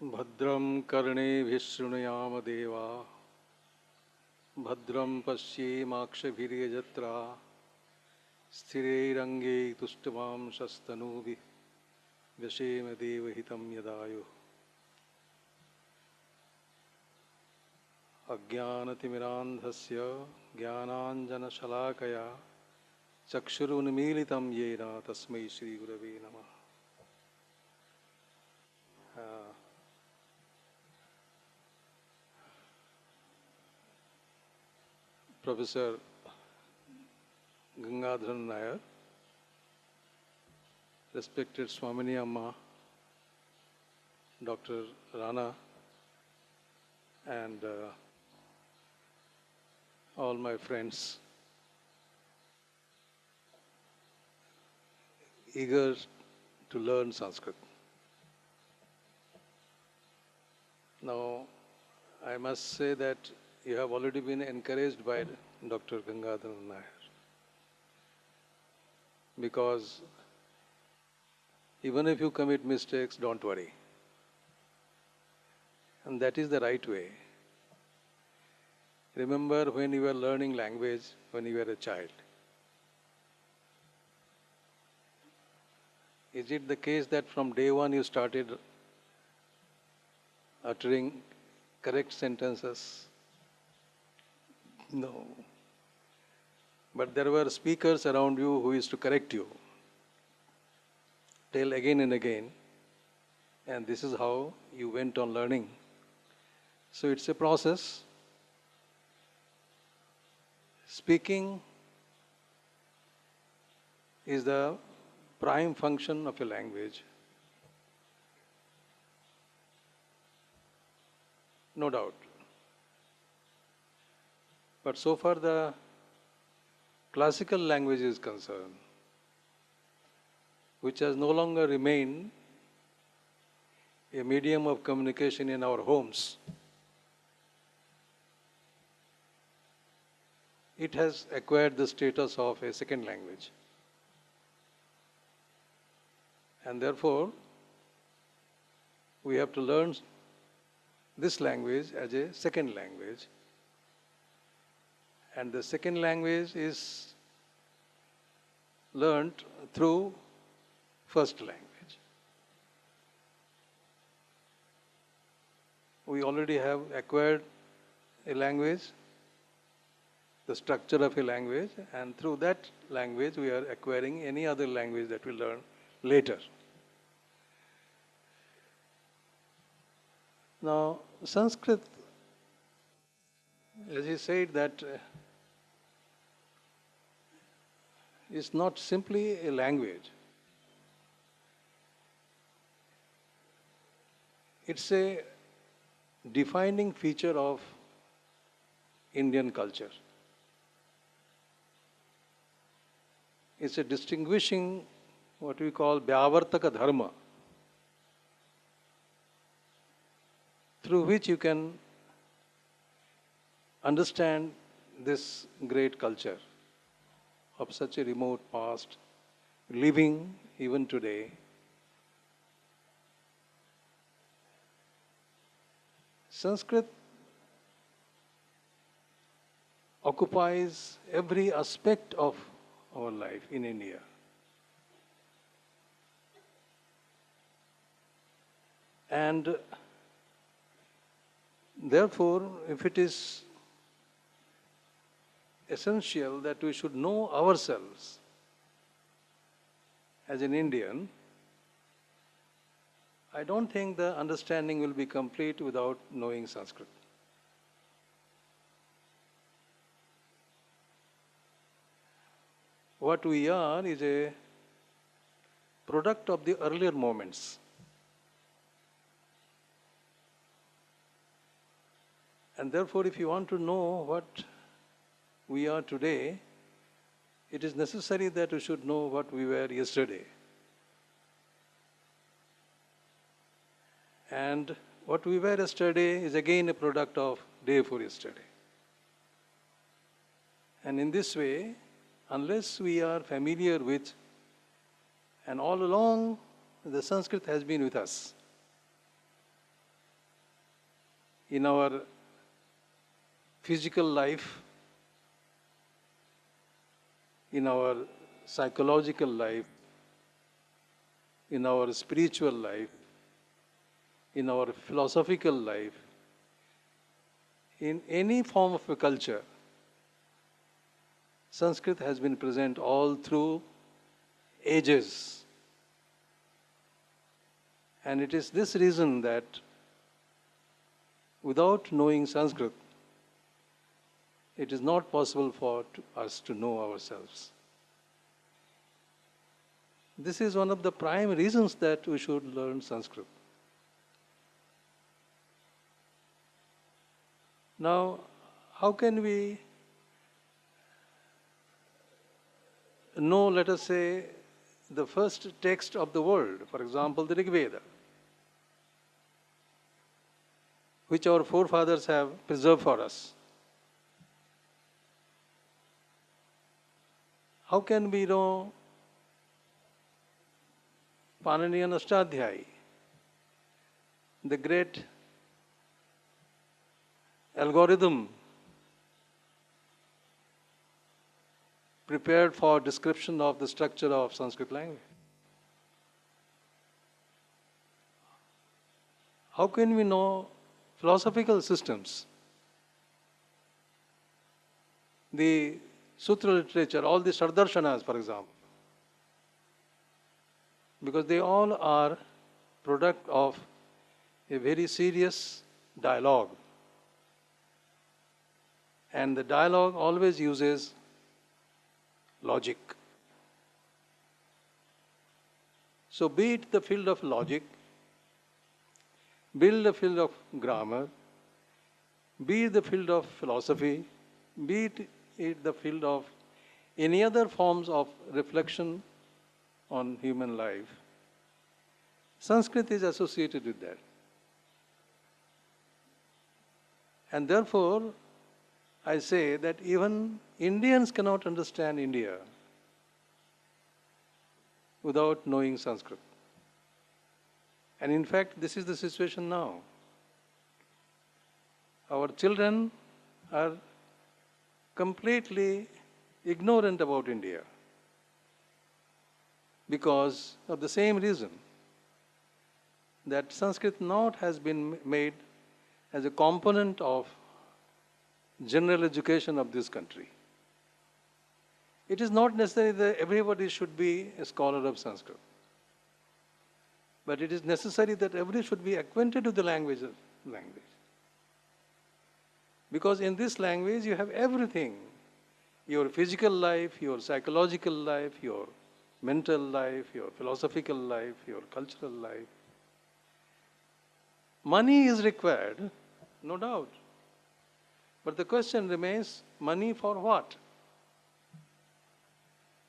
भद्रं कर्णेभिः शृणुयाम देवा भद्रं पश्येमाक्षभिर्यजत्रा स्थिरैरङ्गैः तुष्टुवांशस्तनूभिः व्यशेम देवहितं यदायुः अज्ञानतिमिरान्धस्य ज्ञानाञ्जनशलाकया चक्षुरुन्मीलितं येन तस्मै श्रीगुरवे नमः। Professor Gangadharan Nair, respected Swamini Amma, Dr. Rana, and all my friends eager to learn Sanskrit. Now, I must say that you have already been encouraged by Dr. Gangadharan Nair, because even if you commit mistakes, don't worry. And that is the right way. Remember when you were learning language, when you were a child. Is it the case that from day one you started uttering correct sentences? No. But there were speakers around you who used to correct you, tell again and again, and this is how you went on learning. So it's a process. Speaking is the prime function of a language, no doubt. But so far the classical language is concerned, which has no longer remained a medium of communication in our homes, it has acquired the status of a second language. And therefore, we have to learn this language as a second language. And the second language is learned through first language. We already have acquired a language, the structure of a language, and through that language we are acquiring any other language that we learn later. Now, Sanskrit, as he said, that is not simply a language. It's a defining feature of Indian culture. It's a distinguishing, what we call Vyavartaka Dharma, through which you can understand this great culture of such a remote past, living even today. Sanskrit occupies every aspect of our life in India. And therefore, if it is essential that we should know ourselves as an Indian, I don't think the understanding will be complete without knowing Sanskrit. What we are is a product of the earlier moments. And therefore, if you want to know what we are today, it is necessary that we should know what we were yesterday. And what we were yesterday is again a product of day before yesterday. And in this way, unless we are familiar with, and all along the Sanskrit has been with us. in our physical life, in our psychological life, in our spiritual life, in our philosophical life, in any form of a culture, Sanskrit has been present all through ages. And it is this reason that without knowing Sanskrit, it is not possible for us to know ourselves. This is one of the prime reasons that we should learn Sanskrit. Now, how can we know, let us say, the first text of the world, for example, the Rig Veda, which our forefathers have preserved for us? How can we know Paniniya Ashtadhyayi, the great algorithm prepared for description of the structure of Sanskrit language? How can we know philosophical systems, the sutra literature, all the Sardarshanas, for example? Because they all are product of a very serious dialogue. And the dialogue always uses logic. So be it the field of logic, be it the field of grammar, be it the field of philosophy, be it the field of any other forms of reflection on human life, Sanskrit is associated with that. And therefore, I say that even Indians cannot understand India without knowing Sanskrit. And in fact, this is the situation now. Our children are completely ignorant about India because of the same reason, that Sanskrit not has been made as a component of general education of this country. It is not necessary that everybody should be a scholar of Sanskrit, but it is necessary that everybody should be acquainted with the language. Because in this language you have everything: your physical life, your psychological life, your mental life, your philosophical life, your cultural life. Money is required, no doubt. But the question remains, money for what?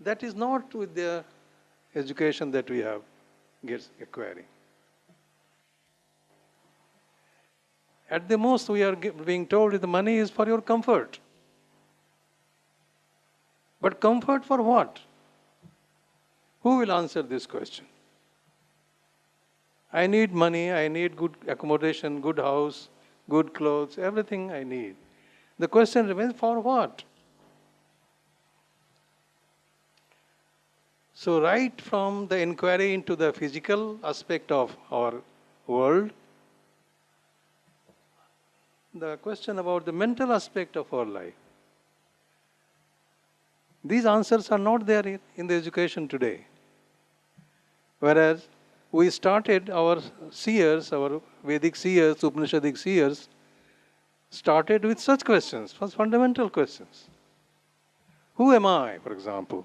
That is not with the education that we have acquiring. At the most, we are being told that the money is for your comfort. But comfort for what? Who will answer this question? I need money, I need good accommodation, good house, good clothes, everything I need. The question remains, for what? So right from the inquiry into the physical aspect of our world, the question about the mental aspect of our life, these answers are not there in the education today. Whereas we started our seers, our Vedic seers, Upanishadic seers, started with such questions, fundamental questions. Who am I, for example?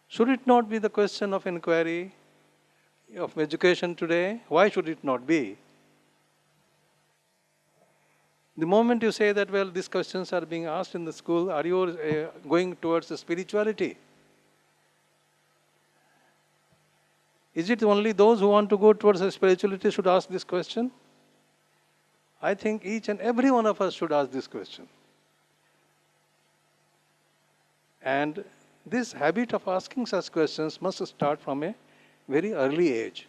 Should it not be the question of inquiry of education today? Why should it not be? The moment you say that, well, these questions are being asked in the school, are you going towards the spirituality? Is it only those who want to go towards the spirituality should ask this question? I think each and every one of us should ask this question. And this habit of asking such questions must start from a very early age.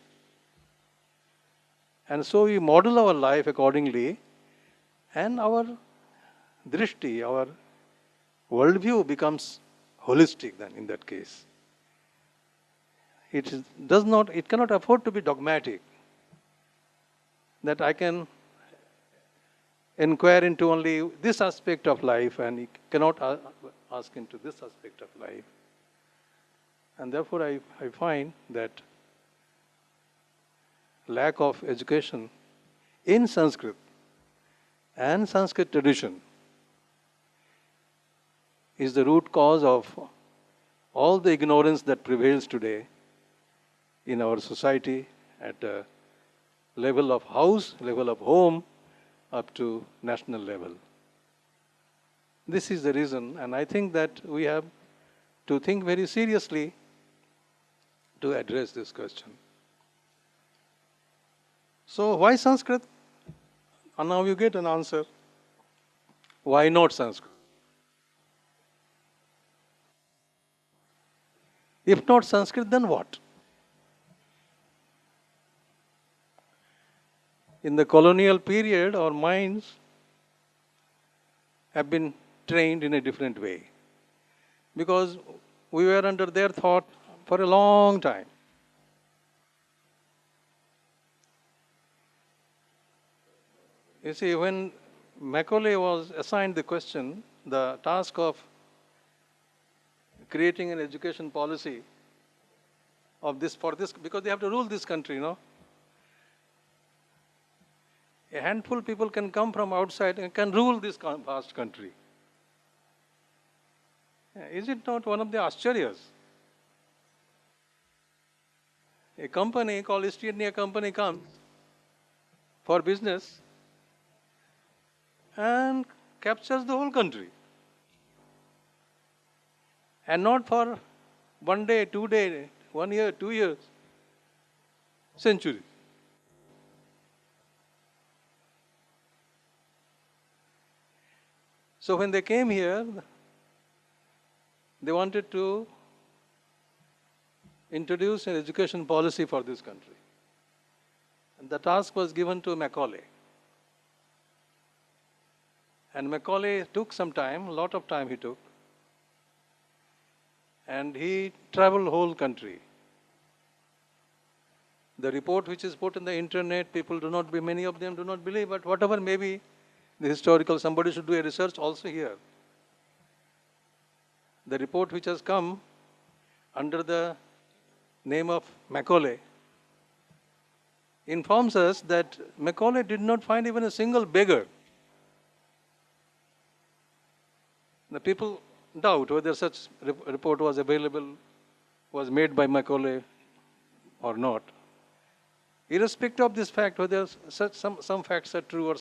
And so we model our life accordingly And our drishti, our worldview becomes holistic then in that case. It cannot afford to be dogmatic, that I can inquire into only this aspect of life and you cannot ask into this aspect of life. And therefore I find that lack of education in Sanskrit and Sanskrit tradition is the root cause of all the ignorance that prevails today in our society at the level of house, level of home, up to national level. This is the reason, and I think that we have to think very seriously to address this question. So why Sanskrit? And now you get an answer. Why not Sanskrit? If not Sanskrit, then what? In the colonial period, our minds have been trained in a different way because we were under their thought for a long time. You see, when Macaulay was assigned the task of creating an education policy of this for this, because they have to rule this country, A handful of people can come from outside and can rule this vast country. Is it not one of the Ascharyas? A company called East India Company comes for business and captures the whole country. And not for 1 day, 2 days, 1 year, 2 years, centuries. So when they came here, they wanted to introduce an education policy for this country. And the task was given to Macaulay. And Macaulay took some time, a lot of time he took. And he traveled whole country. The report which is put in the internet, many of them do not believe, but whatever may be the historical, somebody should do a research also here. The report which has come under the name of Macaulay informs us that Macaulay did not find even a single beggar. The people doubt whether such report was available, was made by Macaulay or not. Irrespective of this fact, whether some facts are true or